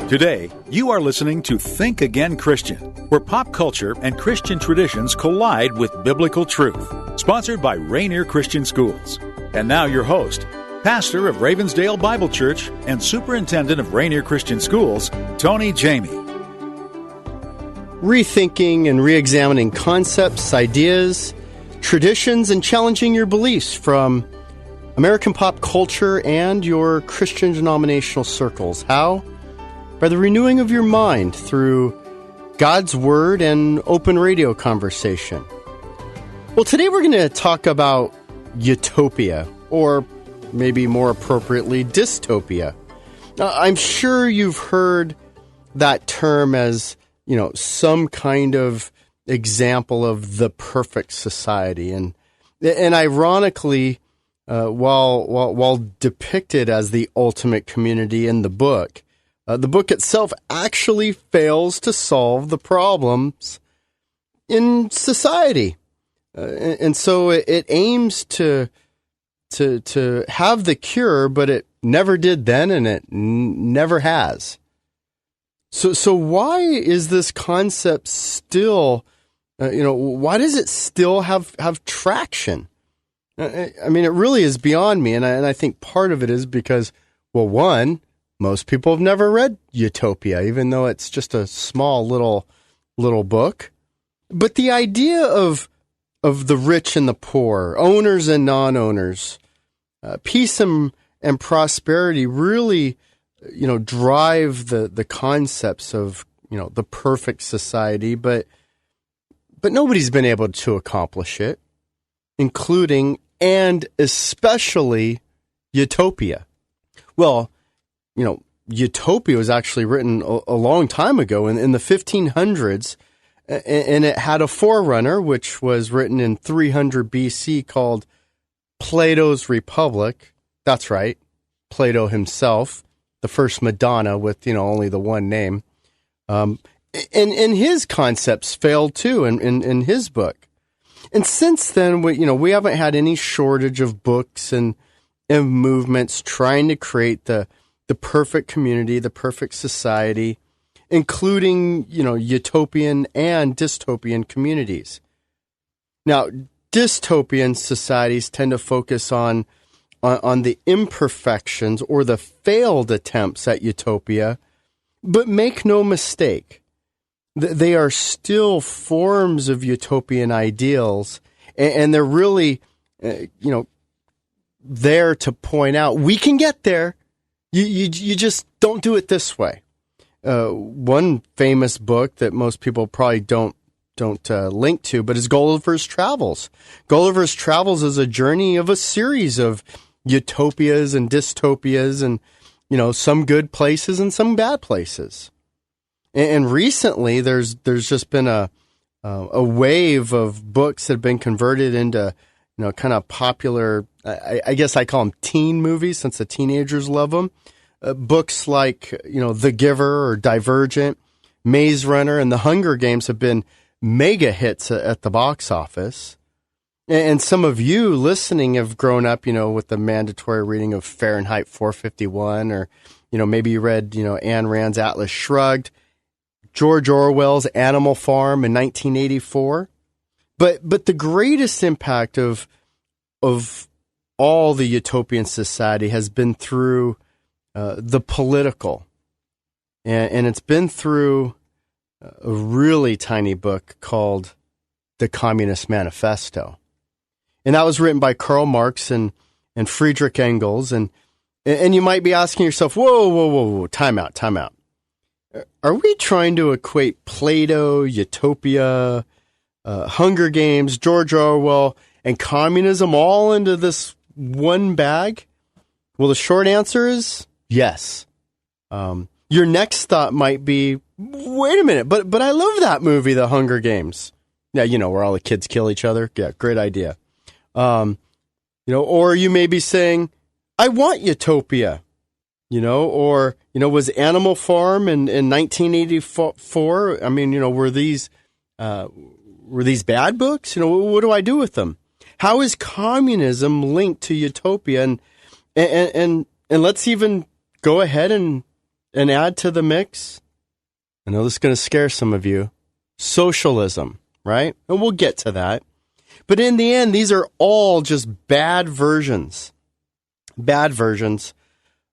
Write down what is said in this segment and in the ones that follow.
Today, you are listening to Think Again Christian, where pop culture and Christian traditions collide with biblical truth. Sponsored by Rainier Christian Schools. And now your host, pastor of Ravensdale Bible Church and superintendent of Rainier Christian Schools, Tony Jamie. Rethinking and re-examining concepts, ideas, traditions, and challenging your beliefs from American pop culture and your Christian denominational circles. How? By the renewing of your mind through God's Word and open radio conversation. Well, today we're going to talk about Utopia, or maybe more appropriately, Dystopia. Now, I'm sure you've heard that term as, some kind of example of the perfect society. And ironically, while depicted as the ultimate community in the book itself actually fails to solve the problems in society. And so it aims to have the cure, but it never did then, and it never has. So why is this concept still, why does it still have traction? I mean, it really is beyond me, and I think part of it is because, well, one, most people have never read Utopia, even though it's just a small little book. But the idea of the rich and the poor, owners and non-owners, peace and prosperity really, drive the concepts of, the perfect society. But nobody's been able to accomplish it, including and especially Utopia. Well, Utopia was actually written a long time ago in the 1500s, and it had a forerunner, which was written in 300 BC, called Plato's Republic. That's right, Plato himself, the first Madonna with, only the one name. And his concepts failed too in his book. And since then, we haven't had any shortage of books and movements trying to create the perfect community, the perfect society, including, utopian and dystopian communities. Now, dystopian societies tend to focus on the imperfections or the failed attempts at utopia, but make no mistake, they are still forms of utopian ideals, and they're really, there to point out, we can get there. You just don't do it this way. One famous book that most people probably don't link to, but is Gulliver's Travels. Gulliver's Travels is a journey of a series of utopias and dystopias, and some good places and some bad places. And recently, there's just been a wave of books that have been converted into kind of popular. I guess I call them teen movies, since the teenagers love them. Books like, The Giver or Divergent, Maze Runner, and The Hunger Games have been mega hits at the box office. And some of you listening have grown up, with the mandatory reading of Fahrenheit 451, or, maybe you read, Ayn Rand's Atlas Shrugged, George Orwell's Animal Farm in 1984. But the greatest impact of all the utopian society has been through the political, and it's been through a really tiny book called The Communist Manifesto, and that was written by Karl Marx and Friedrich Engels, and you might be asking yourself, whoa, time out. Are we trying to equate Plato, Utopia, Hunger Games, George Orwell, and communism all into this one bag? Well, the short answer is yes. Your next thought might be, wait a minute, but I love that movie, The Hunger Games. Yeah, where all the kids kill each other. Yeah, great idea. Or you may be saying, I want Utopia. Was Animal Farm in 1984? I mean, were these bad books? What do I do with them? How is communism linked to utopia? And let's even go ahead and And add to the mix, I know this is going to scare some of you, socialism, right? And we'll get to that. But in the end, these are all just bad versions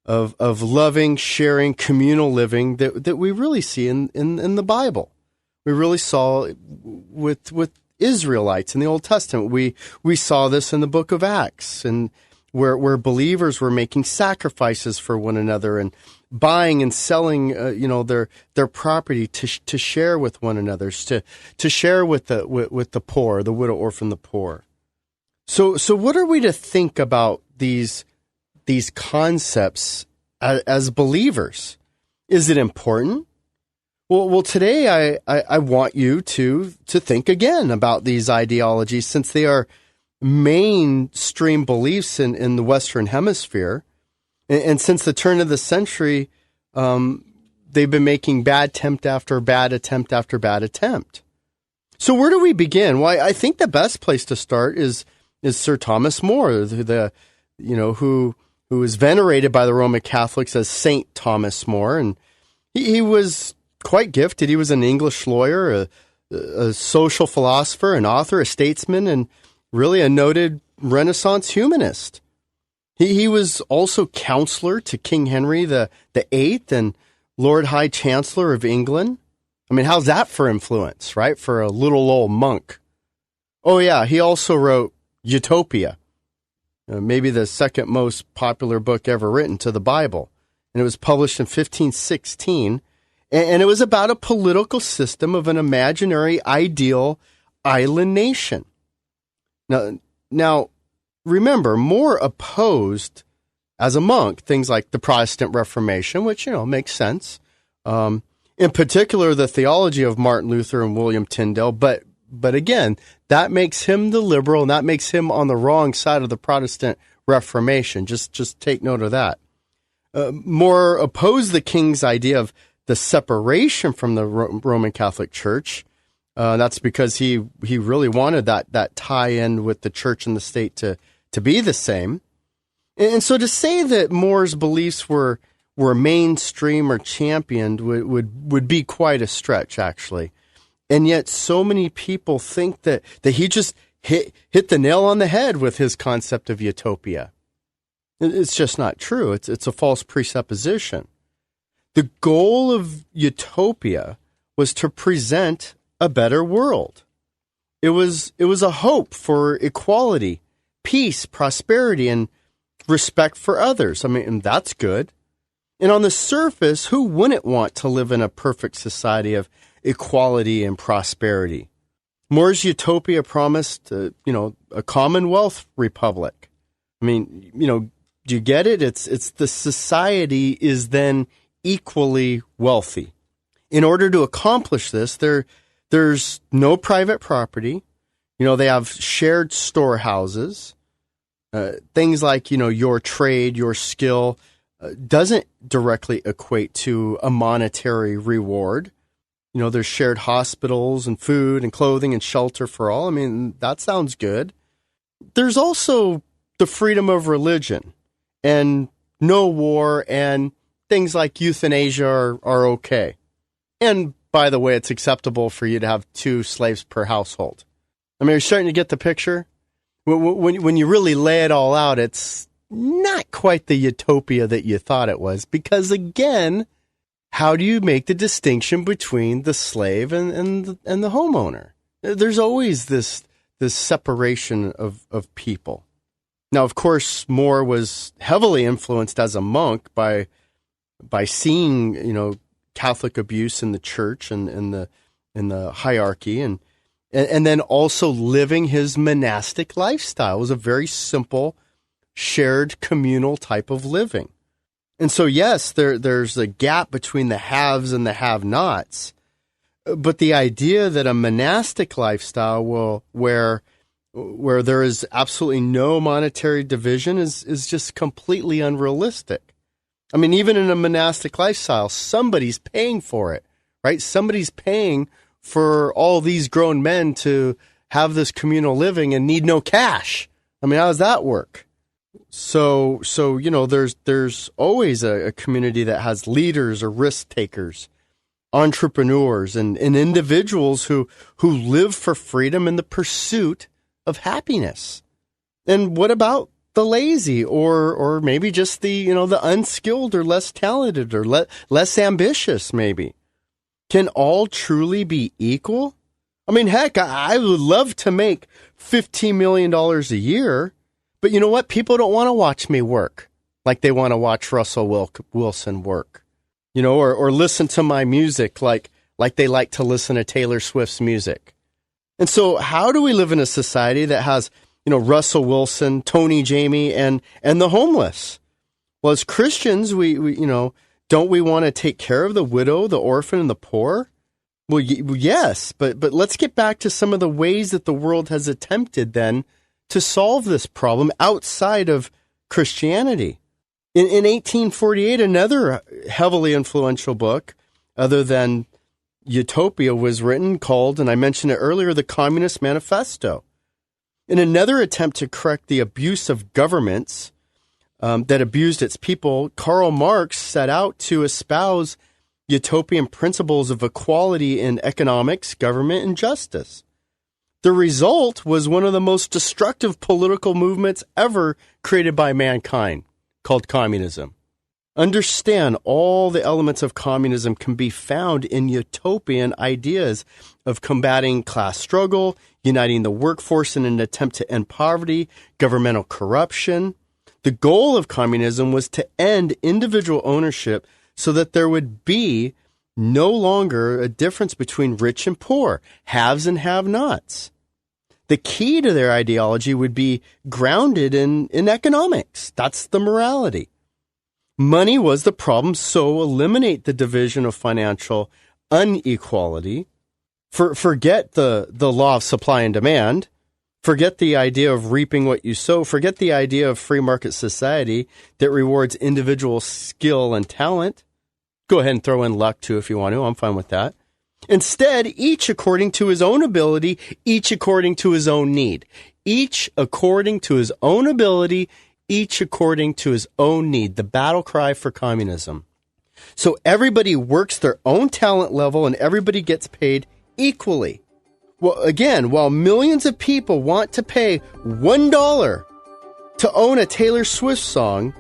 of loving, sharing, communal living that we really see in the Bible. We really saw with Israelites in the Old Testament. We saw this in the book of Acts, and where believers were making sacrifices for one another and buying and selling, their property to share with one another, to share with the poor, the widow, orphan, the poor. So what are we to think about these concepts as believers? Is it important? Well, today I want you to think again about these ideologies, since they are mainstream beliefs in the Western Hemisphere. And since the turn of the century, they've been making bad attempt after bad attempt after bad attempt. So where do we begin? Well, I think the best place to start is Sir Thomas More, who is venerated by the Roman Catholics as Saint Thomas More, and he was quite gifted. He was an English lawyer, a social philosopher, an author, a statesman, and really a noted Renaissance humanist. He was also counselor to King Henry the Eighth and Lord High Chancellor of England. I mean, how's that for influence, right? For a little old monk. Oh yeah, he also wrote Utopia, maybe the second most popular book ever written to the Bible. And it was published in 1516. And it was about a political system of an imaginary, ideal island nation. Now, remember, More opposed, as a monk, things like the Protestant Reformation, which, makes sense. In particular, the theology of Martin Luther and William Tyndale. But again, that makes him the liberal, and that makes him on the wrong side of the Protestant Reformation. Just take note of that. More opposed the king's idea of the separation from the Roman Catholic Church. That's because he really wanted that tie-in with the church and the state to be the same. And so to say that More's beliefs were mainstream or championed would be quite a stretch, actually. And yet so many people think that he just hit the nail on the head with his concept of utopia. It's just not true. It's a false presupposition. The goal of utopia was to present a better world. It was a hope for equality, peace, prosperity, and respect for others. I mean, and that's good. And on the surface, who wouldn't want to live in a perfect society of equality and prosperity? More's utopia promised, a Commonwealth Republic. I mean, do you get it? It's the society is then equally wealthy. In order to accomplish this, there's no private property. They have shared storehouses. Things like, your trade, your skill doesn't directly equate to a monetary reward. There's shared hospitals and food and clothing and shelter for all. I mean, that sounds good. There's also the freedom of religion and no war, and things like euthanasia are okay. And by the way, it's acceptable for you to have 2 slaves per household. I mean, you're starting to get the picture? When you really lay it all out, it's not quite the utopia that you thought it was. Because again, how do you make the distinction between the slave and the homeowner? There's always this separation of people. Now, of course, More was heavily influenced as a monk by seeing, Catholic abuse in the church and in the hierarchy, and then also living his monastic lifestyle. It was a very simple, shared, communal type of living. And so, yes, there's a gap between the haves and the have-nots, but the idea that a monastic lifestyle where there is absolutely no monetary division is just completely unrealistic. I mean, even in a monastic lifestyle, somebody's paying for it, right? Somebody's paying for all these grown men to have this communal living and need no cash. I mean, how does that work? So there's always a community that has leaders or risk takers, entrepreneurs, and individuals who live for freedom in the pursuit of happiness. And what about the lazy, or maybe just the unskilled or less talented or less ambitious? Maybe can all truly be equal? I mean, heck, I would love to make $15 million a year, but you know what? People don't want to watch me work like they want to watch Russell Wilson work, or listen to my music like they like to listen to Taylor Swift's music. And so how do we live in a society that has, Russell Wilson, Tony Jamie, and the homeless? Well, as Christians, we don't we want to take care of the widow, the orphan, and the poor? Well, yes, but let's get back to some of the ways that the world has attempted then to solve this problem outside of Christianity. In 1848, another heavily influential book, other than Utopia, was written called, and I mentioned it earlier, the Communist Manifesto. In another attempt to correct the abuse of governments that abused its people, Karl Marx set out to espouse utopian principles of equality in economics, government, and justice. The result was one of the most destructive political movements ever created by mankind, called communism. Understand, all the elements of communism can be found in utopian ideas of combating class struggle, uniting the workforce in an attempt to end poverty, governmental corruption. The goal of communism was to end individual ownership so that there would be no longer a difference between rich and poor, haves and have-nots. The key to their ideology would be grounded in economics. That's the morality. Money was the problem, so eliminate the division of financial inequality. Forget the law of supply and demand. Forget the idea of reaping what you sow. Forget the idea of free market society that rewards individual skill and talent. Go ahead and throw in luck too if you want to. I'm fine with that. Instead, each according to his own ability, each according to his own need. Each according to his own ability, each according to his own need. The battle cry for communism. So everybody works their own talent level and everybody gets paid equally. Well, again, while millions of people want to pay $1 to own a Taylor Swift song,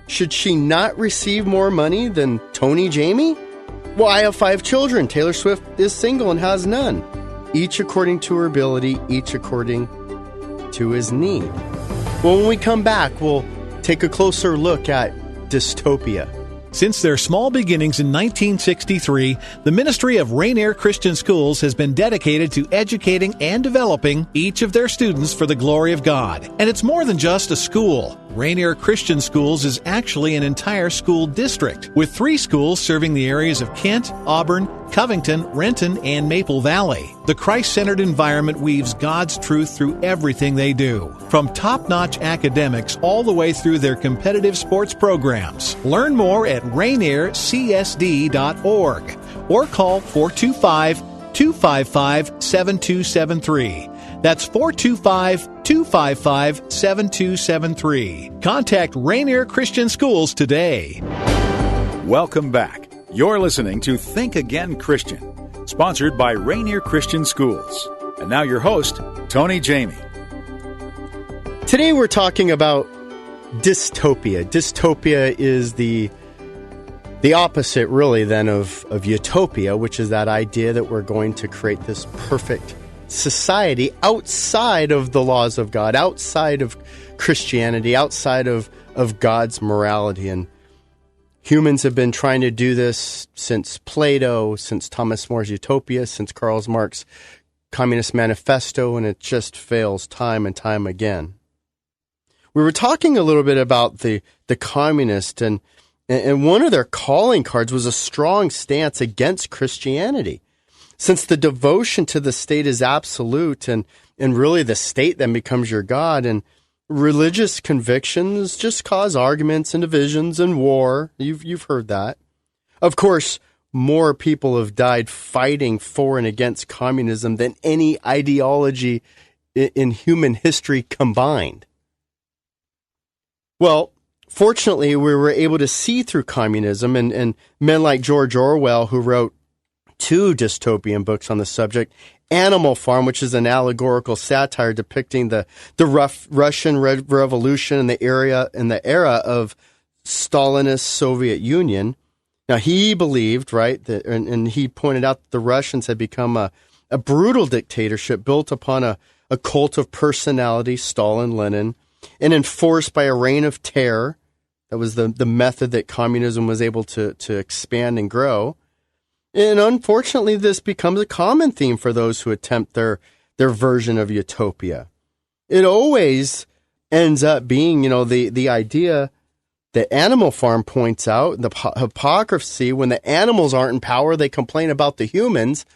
should she not receive more money than Tony Jamie? Well, I have 5 children. Taylor Swift is single and has none. Each according to her ability, each according to his need. Well, when we come back, we'll take a closer look at Dystopia. Since their small beginnings in 1963, the Ministry of Rainier Christian Schools has been dedicated to educating and developing each of their students for the glory of God. And it's more than just a school. Rainier Christian Schools is actually an entire school district, with 3 schools serving the areas of Kent, Auburn, Covington, Renton, and Maple Valley. The Christ-centered environment weaves God's truth through everything they do, from top-notch academics all the way through their competitive sports programs. Learn more at rainiercsd.org or call 425-255-7273. That's 425-255-7273. Contact Rainier Christian Schools today. Welcome back. You're listening to Think Again Christian, sponsored by Rainier Christian Schools. And now your host, Tony Jamie. Today we're talking about dystopia. Dystopia is the opposite, really, then of utopia, which is that idea that we're going to create this perfect society outside of the laws of God, outside of Christianity, outside of God's morality. And humans have been trying to do this since Plato, since Thomas More's Utopia, since Karl Marx's Communist Manifesto, and it just fails time and time again. We were talking a little bit about the communist, and one of their calling cards was a strong stance against Christianity. Since the devotion to the state is absolute, and really the state then becomes your God, and religious convictions just cause arguments and divisions and war. You've heard that. Of course, more people have died fighting for and against communism than any ideology in human history combined. Well, fortunately, we were able to see through communism, and men like George Orwell, who wrote 2 dystopian books on the subject, Animal Farm, which is an allegorical satire depicting the rough Russian Revolution in the era of Stalinist Soviet Union. Now, he believed, right, that, and he pointed out that the Russians had become a brutal dictatorship built upon a cult of personality, Stalin, Lenin, and enforced by a reign of terror. That was the method that communism was able to expand and grow. And unfortunately, this becomes a common theme for those who attempt their version of utopia. It always ends up being, the idea that Animal Farm points out, the hypocrisy. When the animals aren't in power, they complain about the humans.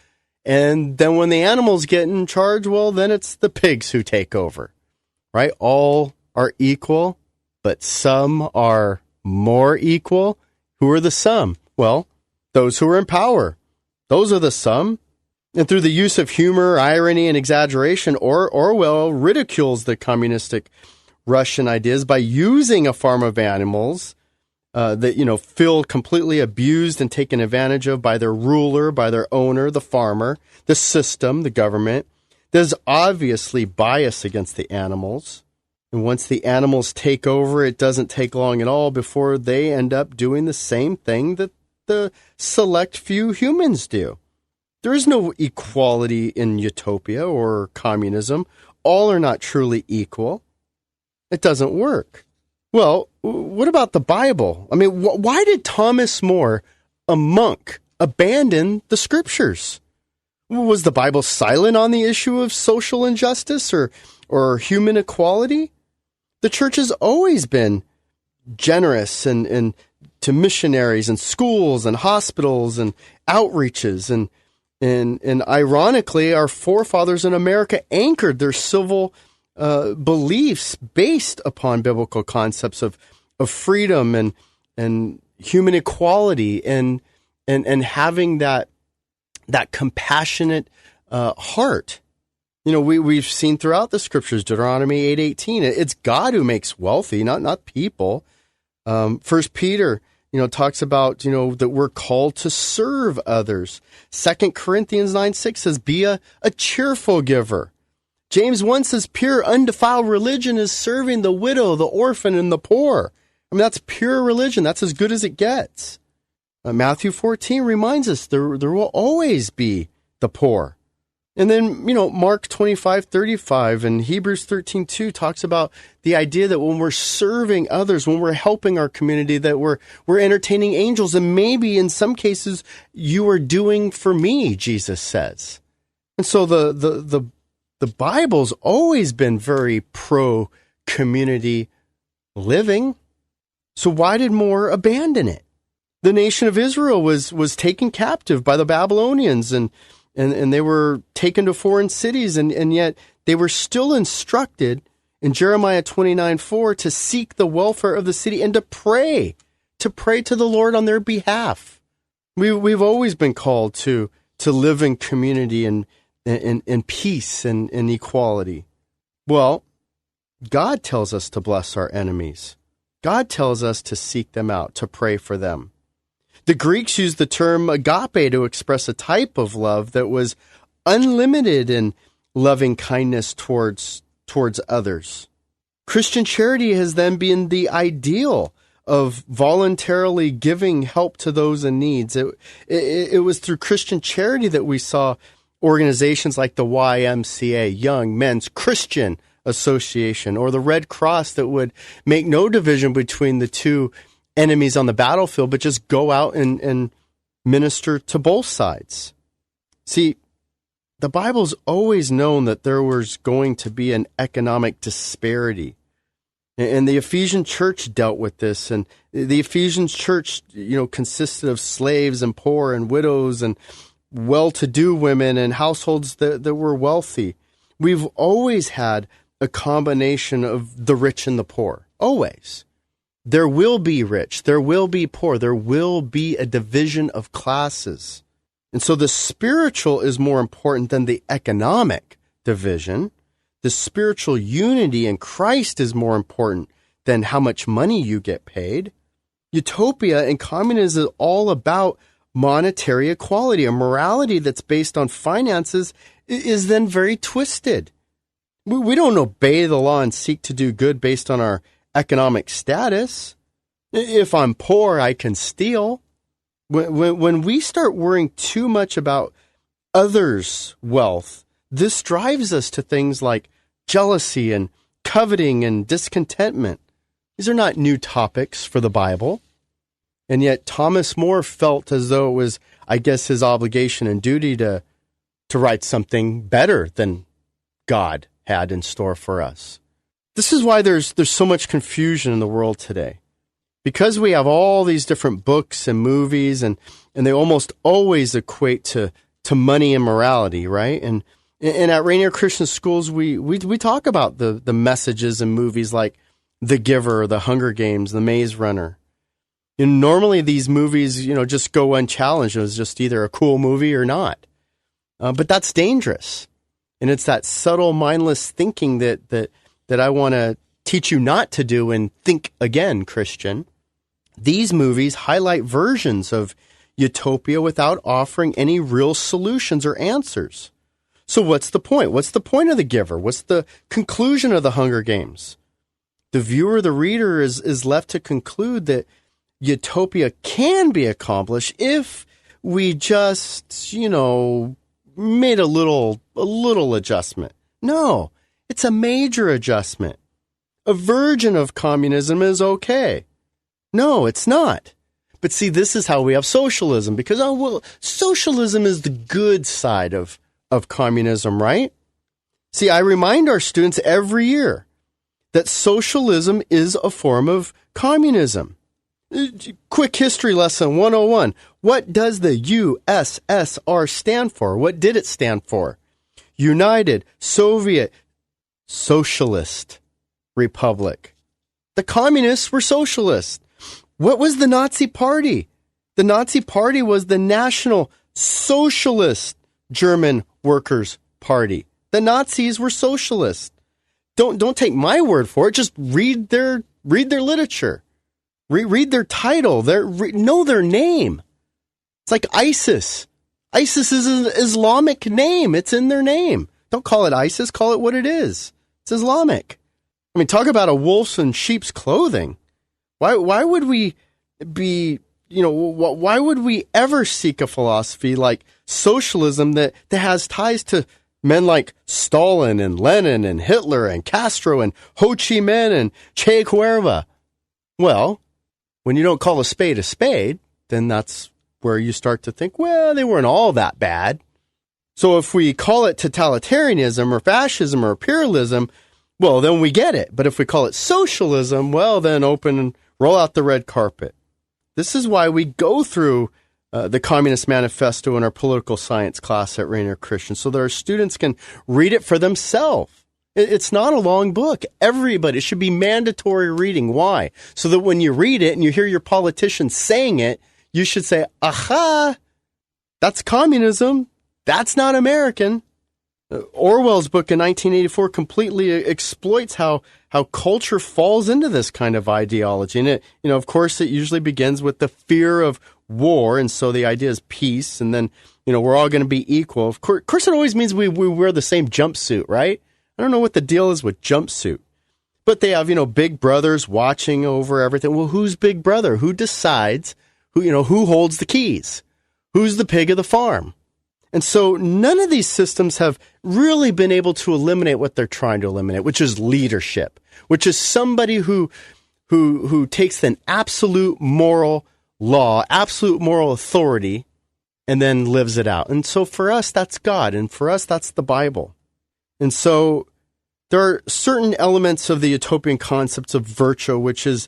And then when the animals get in charge, well, then it's the pigs who take over, right? All are equal, but some are more equal. Who are the some? Well, those who are in power. Those are the some. And through the use of humor, irony, and exaggeration, Orwell ridicules the communistic Russian ideas by using a farm of animals that, feel completely abused and taken advantage of by their ruler, by their owner, the farmer, the system, the government. There's obviously bias against the animals. And once the animals take over, it doesn't take long at all before they end up doing the same thing that the select few humans do. There is no equality in utopia or communism. All are not truly equal. It doesn't work. Well, what about the Bible? I mean, why did Thomas More, a monk, abandon the scriptures? Was the Bible silent on the issue of social injustice or human equality? The church has always been generous and to missionaries and schools and hospitals and outreaches. And ironically, our forefathers in America anchored their civil beliefs based upon biblical concepts of freedom and human equality and having that compassionate heart. We've seen throughout the scriptures, Deuteronomy 8:18, it's God who makes wealthy, not people. 1 Peter, talks about, that we're called to serve others. 2 Corinthians 9:6 says, be a cheerful giver. James 1 says, pure, undefiled religion is serving the widow, the orphan, and the poor. I mean, that's pure religion. That's as good as it gets. Matthew 14 reminds us there will always be the poor. And then, Mark 25:35 and Hebrews 13:2 talks about the idea that when we're serving others, when we're helping our community, that we're entertaining angels. And maybe in some cases, you are doing for me, Jesus says. And so the Bible's always been very pro-community living. So why did More abandon it? The nation of Israel was taken captive by the Babylonians and they were taken to foreign cities, and yet they were still instructed in Jeremiah 29:4 to seek the welfare of the city and to pray to the Lord on their behalf. We've always been called to live in community and in peace and equality. Well, God tells us to bless our enemies. God tells us to seek them out, to pray for them. The Greeks used the term agape to express a type of love that was unlimited in loving kindness towards others. Christian charity has then been the ideal of voluntarily giving help to those in need. It was through Christian charity that we saw organizations like the YMCA, Young Men's Christian Association, or the Red Cross that would make no division between the two enemies on the battlefield, but just go out and minister to both sides. See, the Bible's always known that there was going to be an economic disparity. And the Ephesian church dealt with this. And the Ephesian church, consisted of slaves and poor and widows and well-to-do women and households that were wealthy. We've always had a combination of the rich and the poor. Always. There will be rich, there will be poor, there will be a division of classes. And so the spiritual is more important than the economic division. The spiritual unity in Christ is more important than how much money you get paid. Utopia and communism is all about monetary equality. A morality that's based on finances is then very twisted. We don't obey the law and seek to do good based on our economic status. If I'm poor, I can steal. When we start worrying too much about others' wealth, this drives us to things like jealousy and coveting and discontentment. These are not new topics for the Bible. And yet Thomas More felt as though it was, I guess, his obligation and duty to write something better than God had in store for us. This is why there's so much confusion in the world today. Because we have all these different books and movies, and they almost always equate to money and morality, right? And at Rainier Christian Schools, we talk about the messages in movies like The Giver, The Hunger Games, The Maze Runner. And normally these movies, just go unchallenged. It was just either a cool movie or not. But that's dangerous. And it's that subtle, mindless thinking that I want to teach you not to do and think again, Christian. These movies highlight versions of utopia without offering any real solutions or answers. So what's the point? What's the point of The Giver? What's the conclusion of The Hunger Games? The viewer, the reader is left to conclude that utopia can be accomplished if we just, made a little adjustment. No, it's a major adjustment. A version of communism is okay. No, it's not. But see, this is how we have socialism, because, socialism is the good side of communism, right? See, I remind our students every year that socialism is a form of communism. Quick history lesson 101. What does the USSR stand for? What did it stand for? United Soviet Socialist Republic. The communists were socialists. What was the Nazi Party? The Nazi Party was the National Socialist German Workers' Party. The Nazis were socialists. Don't take my word for it. Just read their literature. Read their title. Know their name. It's like ISIS. ISIS is an Islamic name. It's in their name. Don't call it ISIS. Call it what it is. It's Islamic. I mean, talk about a wolf's in sheep's clothing. Why would we be, why would we ever seek a philosophy like socialism that has ties to men like Stalin and Lenin and Hitler and Castro and Ho Chi Minh and Che Guevara? Well, when you don't call a spade, then that's where you start to think, well, they weren't all that bad. So if we call it totalitarianism or fascism or imperialism, well, then we get it. But if we call it socialism, well, then roll out the red carpet. This is why we go through the Communist Manifesto in our political science class at Rainier Christian, so that our students can read it for themselves. It's not a long book. Everybody, it should be mandatory reading. Why? So that when you read it and you hear your politicians saying it, you should say, aha, that's communism. That's not American. Orwell's book in 1984 completely exploits how culture falls into this kind of ideology. And it, of course, it usually begins with the fear of war. And so the idea is peace. And then, we're all going to be equal. Of course, it always means we wear the same jumpsuit, right? I don't know what the deal is with jumpsuit. But they have, big brothers watching over everything. Well, who's big brother? Who decides? Who holds the keys? Who's the pig of the farm? And so none of these systems have really been able to eliminate what they're trying to eliminate, which is leadership, which is somebody who takes an absolute moral law, absolute moral authority, and then lives it out. And so for us, that's God. And for us, that's the Bible. And so there are certain elements of the utopian concepts of virtue, which is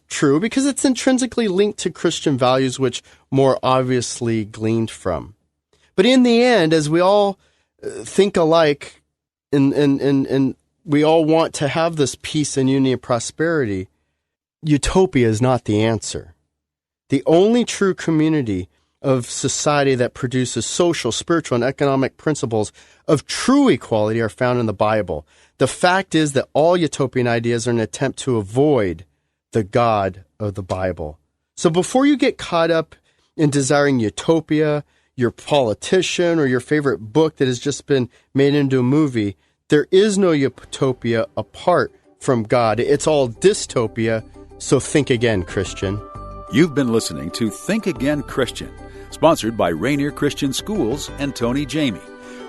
true because it's intrinsically linked to Christian values, which more obviously gleaned from. But in the end, as we all think alike and we all want to have this peace and unity and prosperity, utopia is not the answer. The only true community of society that produces social, spiritual, and economic principles of true equality are found in the Bible. The fact is that all utopian ideas are an attempt to avoid the God of the Bible. So before you get caught up in desiring utopia, your politician, or your favorite book that has just been made into a movie, there is no utopia apart from God. It's all dystopia, so think again, Christian. You've been listening to Think Again Christian, sponsored by Rainier Christian Schools and Tony Jamie.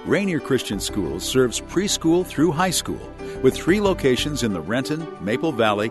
Rainier Christian Schools serves preschool through high school with 3 locations in the Renton, Maple Valley,